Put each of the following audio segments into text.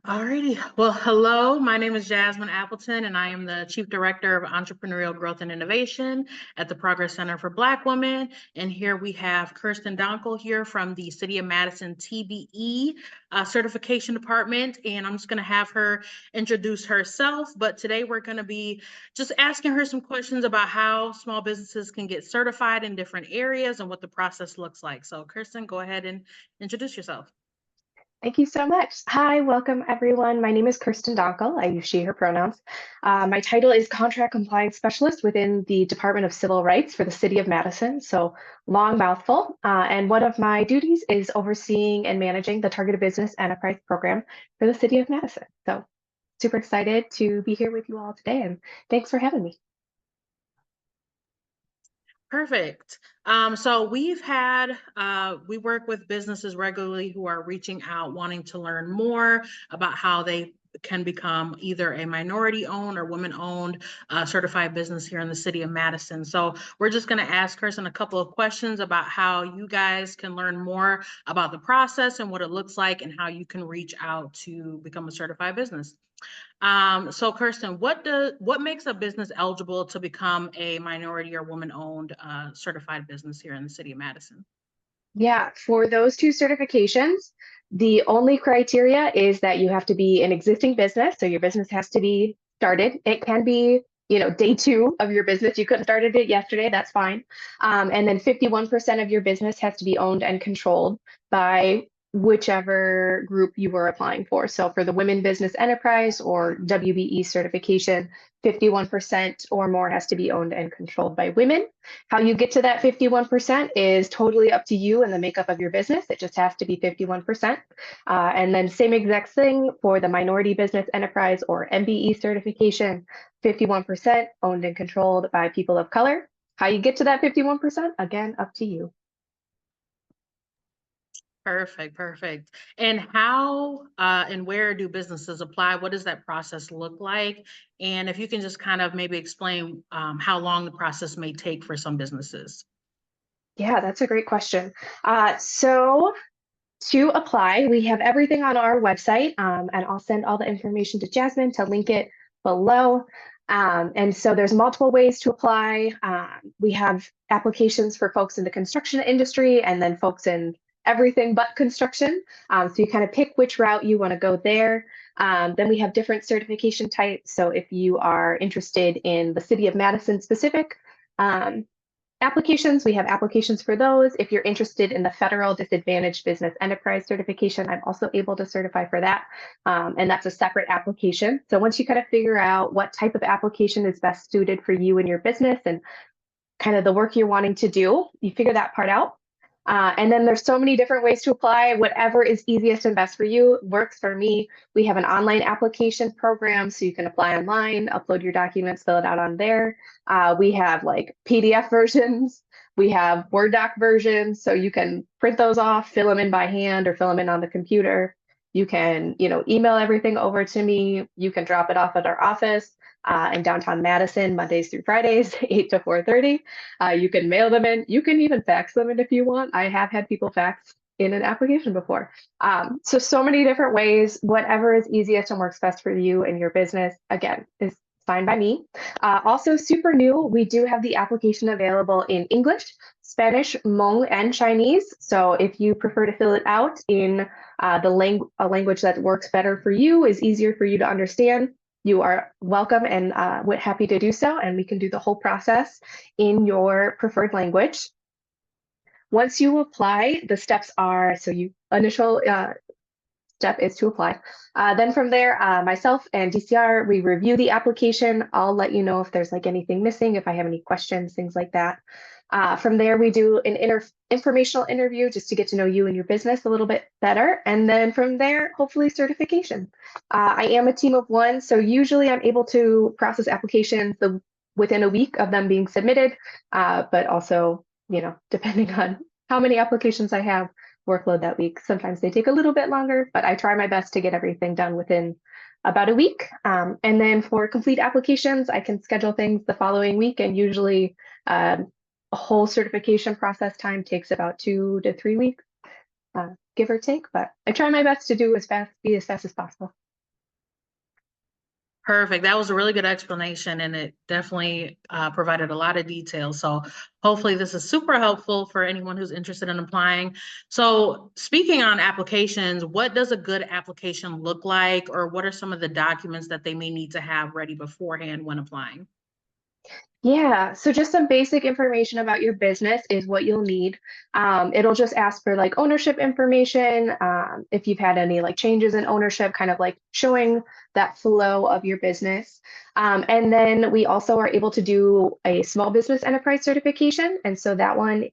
Alrighty. Well, hello. My name is Jasmine Appleton, and I am the Chief Director of Entrepreneurial Growth and Innovation at the Progress Center for Black Women. And here we have Kirsten Donkel here from the City of Madison TBE Certification Department. And I'm just going to have her introduce herself. But today we're going to be just asking her some questions about how small businesses can get certified in different areas and what the process looks like. So, Kirsten, go ahead and introduce yourself. Thank you so much. Hi, welcome everyone. My name is Kirsten Donkel. I use she, her pronouns. My title is Contract Compliance Specialist within the Department of Civil Rights for the City of Madison. So long mouthful. And one of my duties is overseeing and managing the Targeted Business Enterprise Program for the City of Madison. So super excited to be here with you all today, and thanks for having me. Perfect. So we work with businesses regularly who are reaching out, wanting to learn more about how they can become either a minority owned or women owned certified business here in the city of Madison. So we're just going to ask Kirsten a couple of questions about how you guys can learn more about the process and what it looks like and how you can reach out to become a certified business. So Kirsten, what makes a business eligible to become a minority or woman-owned certified business here in the city of Madison? Yeah, for those two certifications, the only criteria is that you have to be an existing business. So your business has to be started. It can be, day two of your business. You could have started it yesterday, that's fine. And then 51% of your business has to be owned and controlled by whichever group you were applying for. So for the Women Business Enterprise or WBE certification, 51% or more has to be owned and controlled by women. How you get to that 51% is totally up to you and the makeup of your business. It just has to be 51%. And then same exact thing for the Minority Business Enterprise or MBE certification, 51% owned and controlled by people of color. How you get to that 51%, again, up to you. Perfect, perfect. And how and where do businesses apply? What does that process look like? And if you can just kind of maybe explain how long the process may take for some businesses. Yeah, that's a great question. So to apply, we have everything on our website, and I'll send all the information to Jasmine to link it below. And so there's multiple ways to apply. We have applications for folks in the construction industry and then folks in everything but construction. So you kind of pick which route you want to go there. Then we have different certification types. So if you are interested in the City of Madison specific, applications, we have applications for those. If you're interested in the Federal Disadvantaged Business Enterprise certification, I'm also able to certify for that. And that's a separate application. So once you kind of figure out what type of application is best suited for you and your business and kind of the work you're wanting to do, you figure that part out. And then there's so many different ways to apply. Whatever is easiest and best for you works for me. We have an online application program, so you can apply online, upload your documents, fill it out on there. We have like PDF versions. We have Word doc versions, so you can print those off, fill them in by hand, or fill them in on the computer. You can, email everything over to me. You can drop it off at our office in downtown Madison, Mondays through Fridays, 8 to 4:30. You can mail them in. You can even fax them in if you want. I have had people fax in an application before. So many different ways. Whatever is easiest and works best for you and your business, again, is fine by me. Also super new, we do have the application available in English, Spanish, Hmong, and Chinese. So if you prefer to fill it out in a language that works better for you, is easier for you to understand, you are welcome and happy to do so, and we can do the whole process in your preferred language. Once you apply, the steps are, initial step is to apply. Then from there, myself and DCR, we review the application. I'll let you know if there's like anything missing, if I have any questions, things like that. From there, we do an informational interview just to get to know you and your business a little bit better. And then from there, hopefully certification. I am a team of one, so usually I'm able to process applications within a week of them being submitted, but also, depending on how many applications I have, workload that week. Sometimes they take a little bit longer, but I try my best to get everything done within about a week. And then for complete applications, I can schedule things the following week, and usually a whole certification process time takes about 2 to 3 weeks, give or take, but I try my best to be as fast as possible. Perfect. That was a really good explanation and it definitely provided a lot of detail. So hopefully this is super helpful for anyone who's interested in applying. So speaking on applications, what does a good application look like, or what are some of the documents that they may need to have ready beforehand when applying? Yeah, so just some basic information about your business is what you'll need. It'll just ask for like ownership information, if you've had any like changes in ownership, kind of like showing that flow of your business. And then we also are able to do a small business enterprise certification. And so that one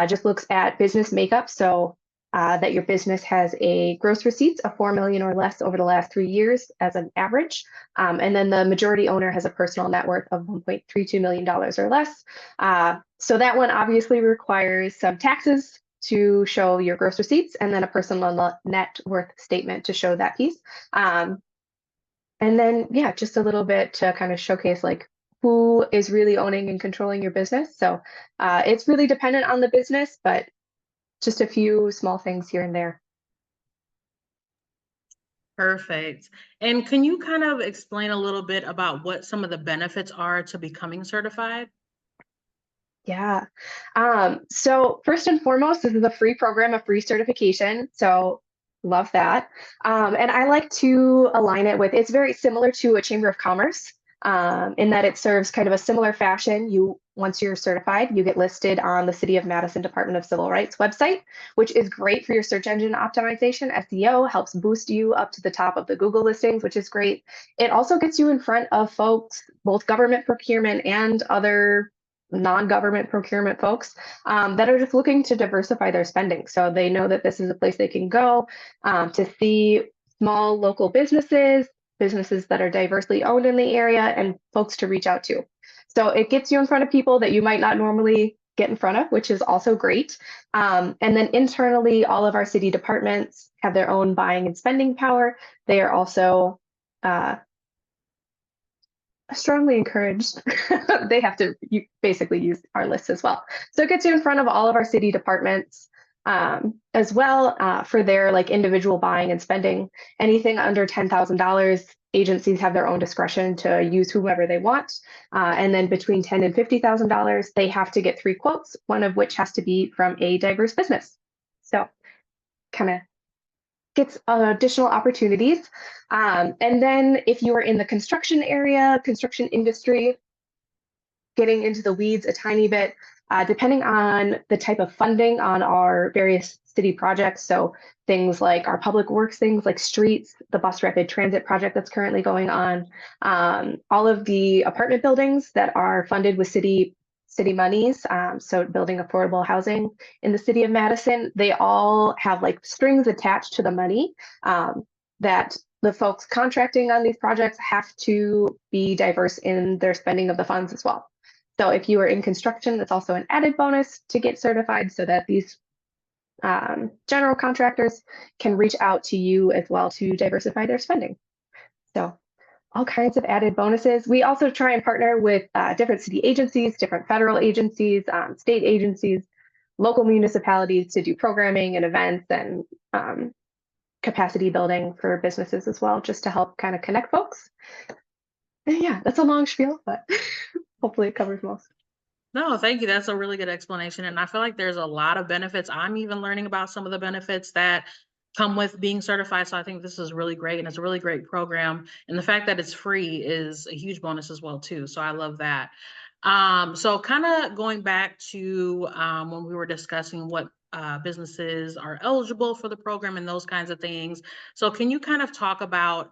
just looks at business makeup. So that your business has a gross receipts of 4 million or less over the last 3 years as an average. And then the majority owner has a personal net worth of $1.32 million or less. So that one obviously requires some taxes to show your gross receipts and then a personal net worth statement to show that piece. And then, yeah, just a little bit to kind of showcase like who is really owning and controlling your business. So it's really dependent on the business, but just a few small things here and there. Perfect. And can you kind of explain a little bit about what some of the benefits are to becoming certified? Yeah. So first and foremost, this is a free program, a free certification. So love that. And I like to align it with, it's very similar to a Chamber of Commerce, in that it serves kind of a similar fashion. Once you're certified, you get listed on the City of Madison Department of Civil Rights website, which is great for your search engine optimization. SEO helps boost you up to the top of the Google listings, which is great. It also gets you in front of folks, both government procurement and other non-government procurement folks, that are just looking to diversify their spending. So they know that this is a place they can go to see small local businesses, businesses that are diversely owned in the area, and folks to reach out to. So it gets you in front of people that you might not normally get in front of, which is also great. And then internally, all of our city departments have their own buying and spending power. They are also strongly encouraged. They have to basically use our list as well. So it gets you in front of all of our city departments as well for their like individual buying and spending. Anything under $10,000, agencies have their own discretion to use whomever they want. And then between $10,000 and $50,000, they have to get 3 quotes, one of which has to be from a diverse business. So kind of gets additional opportunities. And then if you are in the construction area, construction industry, getting into the weeds a tiny bit, depending on the type of funding on our various city projects. So things like our public works, things like streets, the bus rapid transit project that's currently going on, all of the apartment buildings that are funded with city monies, so building affordable housing in the city of Madison, they all have like strings attached to the money that the folks contracting on these projects have to be diverse in their spending of the funds as well. So if you are in construction, that's also an added bonus to get certified so that these general contractors can reach out to you as well to diversify their spending. So all kinds of added bonuses. We also try and partner with different city agencies, different federal agencies, state agencies, local municipalities to do programming and events and capacity building for businesses as well, just to help kind of connect folks. And yeah, that's a long spiel, but hopefully it covers most. No, thank you. That's a really good explanation. And I feel like there's a lot of benefits. I'm even learning about some of the benefits that come with being certified. So I think this is really great and it's a really great program. And the fact that it's free is a huge bonus as well, too. So I love that. So kind of going back to when we were discussing what businesses are eligible for the program and those kinds of things. So can you kind of talk about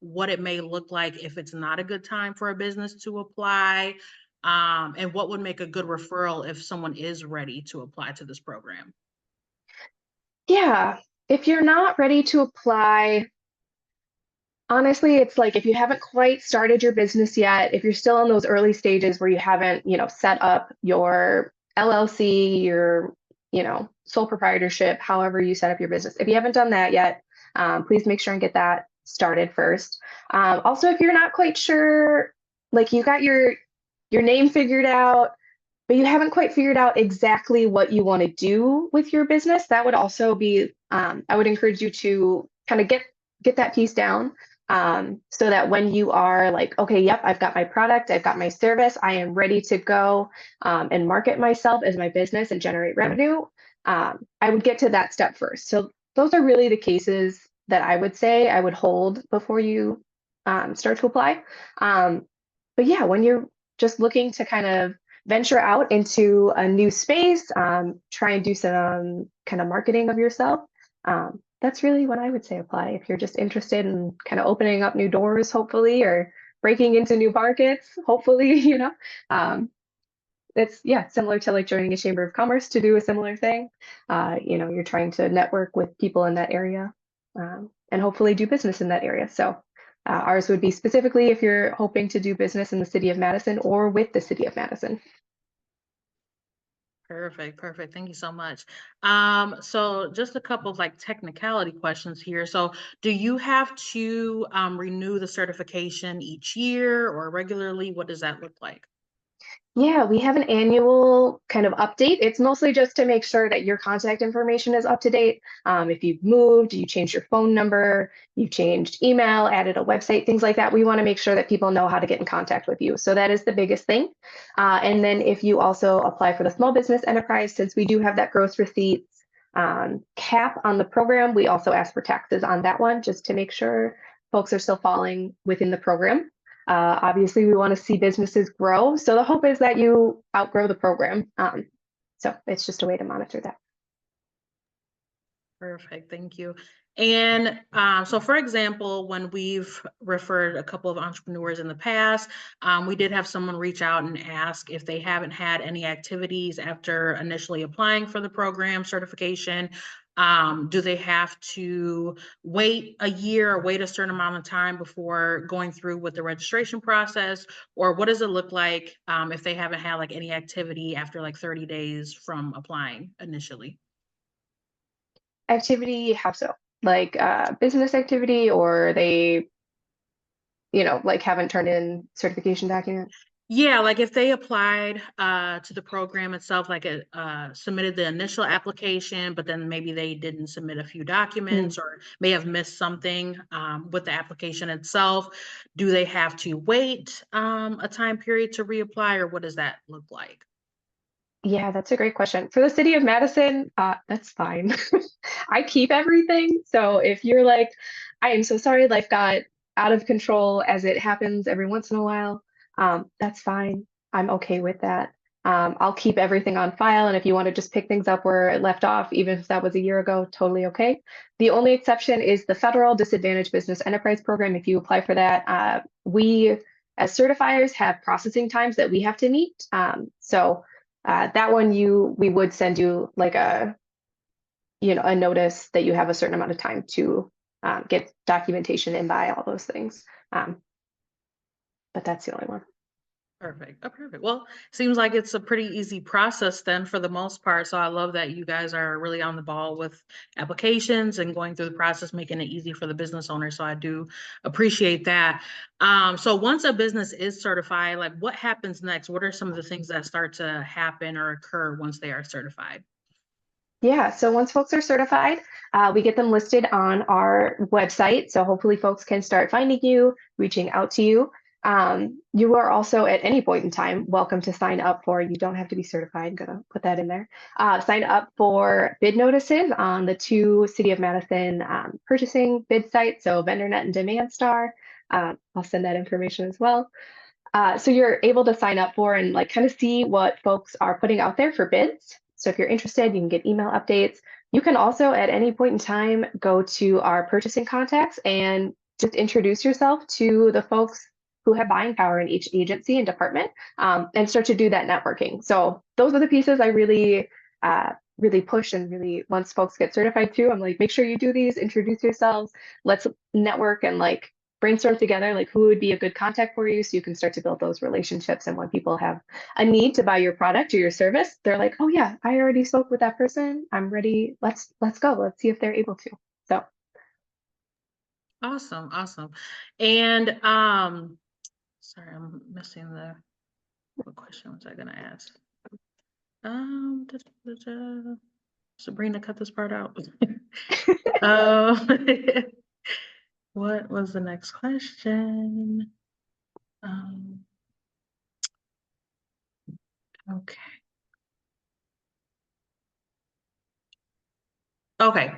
what it may look like if it's not a good time for a business to apply? And what would make a good referral if someone is ready to apply to this program? Yeah, if you're not ready to apply, honestly, it's like if you haven't quite started your business yet, if you're still in those early stages where you haven't, set up your LLC, your, sole proprietorship, however you set up your business. If you haven't done that yet, please make sure and get that started first. Also, if you're not quite sure, like you got your name figured out, but you haven't quite figured out exactly what you want to do with your business, that would also be, I would encourage you to kind of get that piece down. so that when you are like, okay, yep, I've got my product, I've got my service, I am ready to go and market myself as my business and generate revenue, I would get to that step first. So those are really the cases that I would say I would hold before you start to apply. But yeah, when you're just looking to kind of venture out into a new space, try and do some kind of marketing of yourself, that's really what I would say apply. If you're just interested in kind of opening up new doors, hopefully, or breaking into new markets, hopefully, it's yeah, similar to like joining a chamber of commerce to do a similar thing. You're trying to network with people in that area, and hopefully do business in that area. So ours would be specifically if you're hoping to do business in the city of Madison or with the city of Madison. Perfect, perfect. Thank you so much. So just a couple of like technicality questions here. So do you have to renew the certification each year or regularly? What does that look like? Yeah, we have an annual kind of update. It's mostly just to make sure that your contact information is up to date. If you've moved, you changed your phone number, you changed email, added a website, things like that. We want to make sure that people know how to get in contact with you. So that is the biggest thing. And then if you also apply for the small business enterprise, since we do have that gross receipts cap on the program, we also ask for taxes on that one just to make sure folks are still falling within the program. Obviously, we want to see businesses grow. So the hope is that you outgrow the program. So it's just a way to monitor that. Perfect, thank you. And so for example, when we've referred a couple of entrepreneurs in the past, we did have someone reach out and ask if they haven't had any activities after initially applying for the program certification. Do they have to wait a year or wait a certain amount of time before going through with the registration process? Or what does it look like if they haven't had like any activity after like 30 days from applying initially? Activity, how so? Like business activity, or they, like haven't turned in certification document? Yeah, like if they applied to the program itself, like submitted the initial application, but then maybe they didn't submit a few Mm. documents or may have missed something with the application itself. Do they have to wait a time period to reapply, or what does that look like? Yeah, that's a great question. For the city of Madison, that's fine. I keep everything. So if you're like, I am so sorry, life got out of control as it happens every once in a while, that's fine. I'm okay with that. I'll keep everything on file. And if you want to just pick things up where it left off, even if that was a year ago, totally okay. The only exception is the federal disadvantaged business enterprise program. If you apply for that, we as certifiers have processing times that we have to meet. So that one we would send you like a notice that you have a certain amount of time to get documentation and buy all those things. Um, but that's the only one. Perfect. Oh, perfect. Well, seems like it's a pretty easy process then for the most part. So I love that you guys are really on the ball with applications and going through the process, making it easy for the business owner. So I do appreciate that. So once a business is certified, like what happens next? What are some of the things that start to happen or occur once they are certified? Yeah, so once folks are certified, we get them listed on our website. So hopefully folks can start finding you, reaching out to you. You are also at any point in time welcome to sign up for, you don't have to be certified, gonna put that in there. Sign up for bid notices on the two City of Madison purchasing bid sites, so VendorNet and DemandStar. I'll send that information as well. So you're able to sign up for and like kind of see what folks are putting out there for bids. So if you're interested, you can get email updates. You can also at any point in time go to our purchasing contacts and just introduce yourself to the folks who have buying power in each agency and department, and start to do that networking. So those are the pieces I really push, and really once folks get certified too, I'm like, make sure you do these, introduce yourselves, let's network and like brainstorm together like who would be a good contact for you so you can start to build those relationships. And when people have a need to buy your product or your service, they're like, oh yeah, I already spoke with that person, I'm ready, let's go, let's see if they're able to. So Awesome, awesome. And sorry, I'm missing the what question was I gonna ask? Da, da, da, da. Sabrina, cut this part out. Uh, What was the next question? Um, okay. Okay.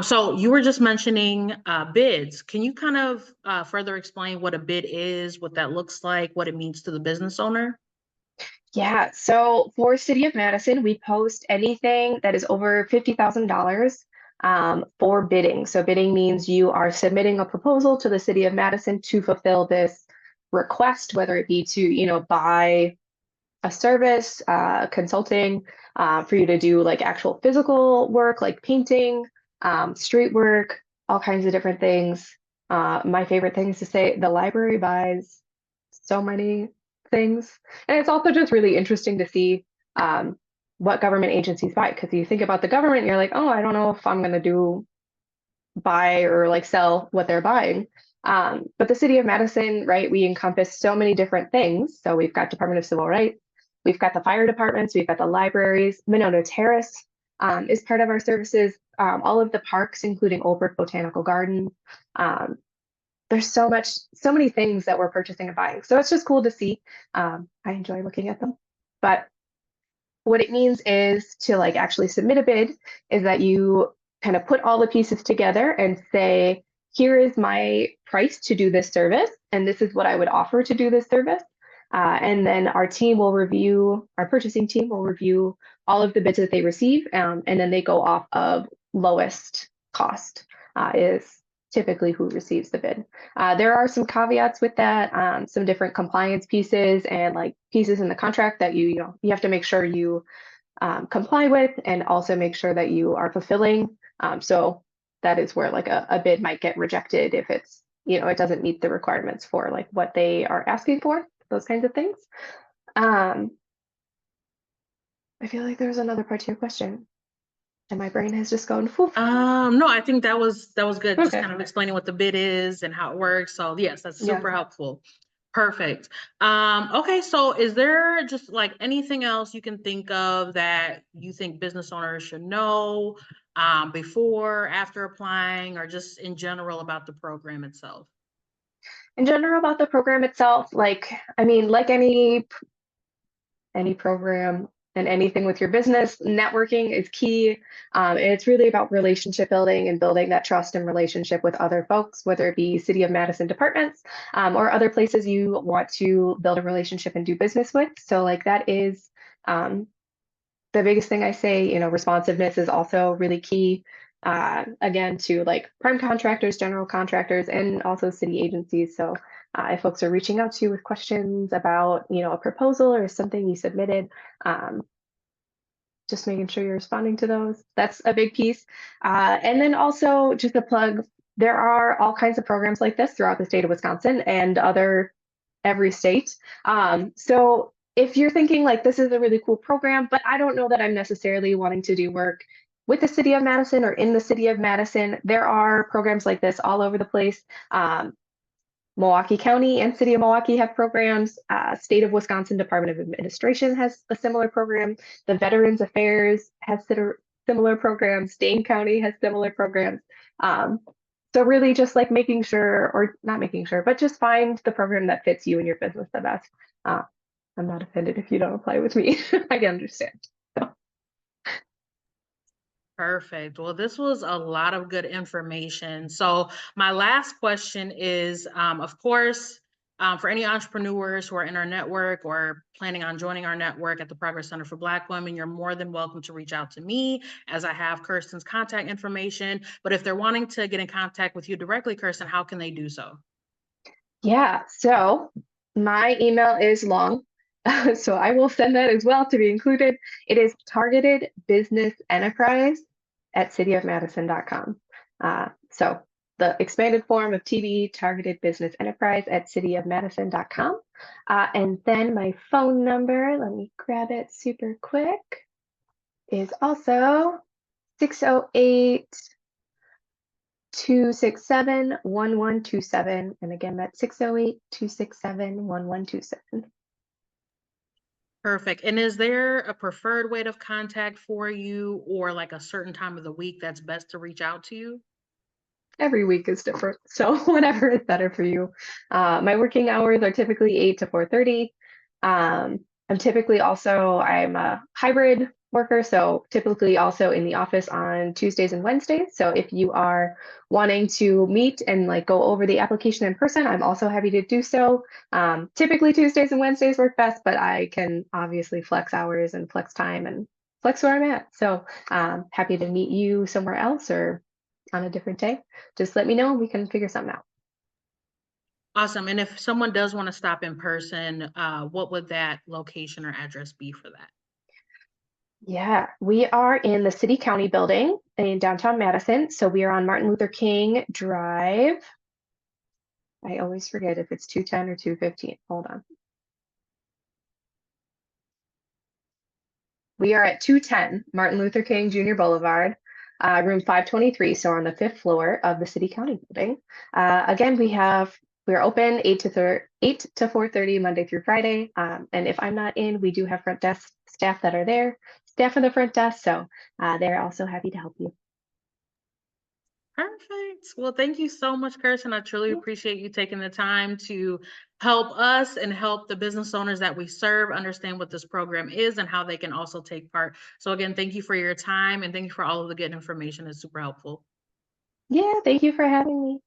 So you were just mentioning bids. Can you kind of further explain what a bid is, what that looks like, what it means to the business owner? Yeah, so for City of Madison, we post anything that is over $50,000 for bidding. So bidding means you are submitting a proposal to the City of Madison to fulfill this request, whether it be to, buy a service, consulting, for you to do like actual physical work, like painting, street work, all kinds of different things. My favorite thing is to say the library buys so many things. And it's also just really interesting to see um, what government agencies buy. Because you think about the government, you're like, oh, I don't know if I'm going to do buy or like sell what they're buying. But the city of Madison, right, we encompass so many different things. So we've got Department of Civil Rights, we've got the fire departments, we've got the libraries. Monona Terrace is part of our services. All of the parks, including Old Brook Botanical Garden. Um, there's so many things that we're purchasing and buying. So it's just cool to see. I enjoy looking at them. But what it means is to like actually submit a bid is that you kind of put all the pieces together and say, here is my price to do this service, and this is what I would offer to do this service. And then our purchasing team will review all of the bids that they receive, and then they go off of lowest cost is typically who receives the bid. There are some caveats with that, some different compliance pieces and like pieces in the contract that you have to make sure you comply with, and also make sure that you are fulfilling. So that is where like a bid might get rejected if it's, it doesn't meet the requirements for like what they are asking for, those kinds of things. Um, I feel like there's another part to your question, and my brain has just gone, whew. No, I think that was good. Just Okay. kind of explaining what the bid is and how it works. So yes, that's Yeah. super helpful. Perfect. Okay, so is there just like anything else you can think of that you think business owners should know before, after applying, or just in general about the program itself? In general about the program itself, like, I mean, like any program and anything with your business, networking is key. And it's really about relationship building and building that trust and relationship with other folks, whether it be City of Madison departments or other places you want to build a relationship and do business with. So, like, that is um, the biggest thing I say. Responsiveness is also really key. Again, to like prime contractors, general contractors, and also city agencies. So if folks are reaching out to you with questions about, a proposal or something you submitted, um, just making sure you're responding to those. That's a big piece. And then also just a plug, there are all kinds of programs like this throughout the state of Wisconsin and every state. So if you're thinking like this is a really cool program, but I don't know that I'm necessarily wanting to do work with the city of Madison or in the city of Madison, there are programs like this all over the place. Milwaukee County and City of Milwaukee have programs. State of Wisconsin Department of Administration has a similar program. The Veterans Affairs has similar programs. Dane County has similar programs. Um, so really just like making sure, or not making sure, but just find the program that fits you and your business the best. Uh, I'm not offended if you don't apply with me. I can understand. So, Perfect. Well, this was a lot of good information. So my last question is, of course, for any entrepreneurs who are in our network or planning on joining our network at the Progress Center for Black Women, you're more than welcome to reach out to me, as I have Kirsten's contact information. But if they're wanting to get in contact with you directly, Kirsten, how can they do so? yeah, so my email is long. So I will send that as well to be included. It is targeted business enterprise at cityofmadison.com. So the expanded form of TB, targeted business enterprise at cityofmadison.com. And then my phone number, let me grab it super quick, is also 608 267 1127. And again, that's 608 267 1127. Perfect. And is there a preferred way of contact for you or like a certain time of the week that's best to reach out to you? every week is different. So whatever is better for you. My working hours are typically 8 to 4:30. I'm a hybrid worker, so typically also in the office on Tuesdays and Wednesdays. So if you are wanting to meet and like go over the application in person, I'm also happy to do so. Typically Tuesdays and Wednesdays work best, but I can obviously flex hours and flex time and flex where I'm at. So happy to meet you somewhere else or on a different day. Just let me know and we can figure something out. Awesome. And if someone does want to stop in person, what would that location or address be for that? Yeah, we are in the City County building in downtown Madison. So we are on Martin Luther King Drive. I always forget if it's 210 or 215. Hold on. We are at 210 Martin Luther King Jr. Boulevard, room 523. So on the fifth floor of the City County building. Again, we're open 8 to 4:30 Monday through Friday. And if I'm not in, we do have front desk staff that are there, staff in the front desk. So they're also happy to help you. Perfect. Well, thank you so much, Kirsten. I truly appreciate you taking the time to help us and help the business owners that we serve understand what this program is and how they can also take part. So again, thank you for your time and thank you for all of the good information. It's super helpful. Yeah, thank you for having me.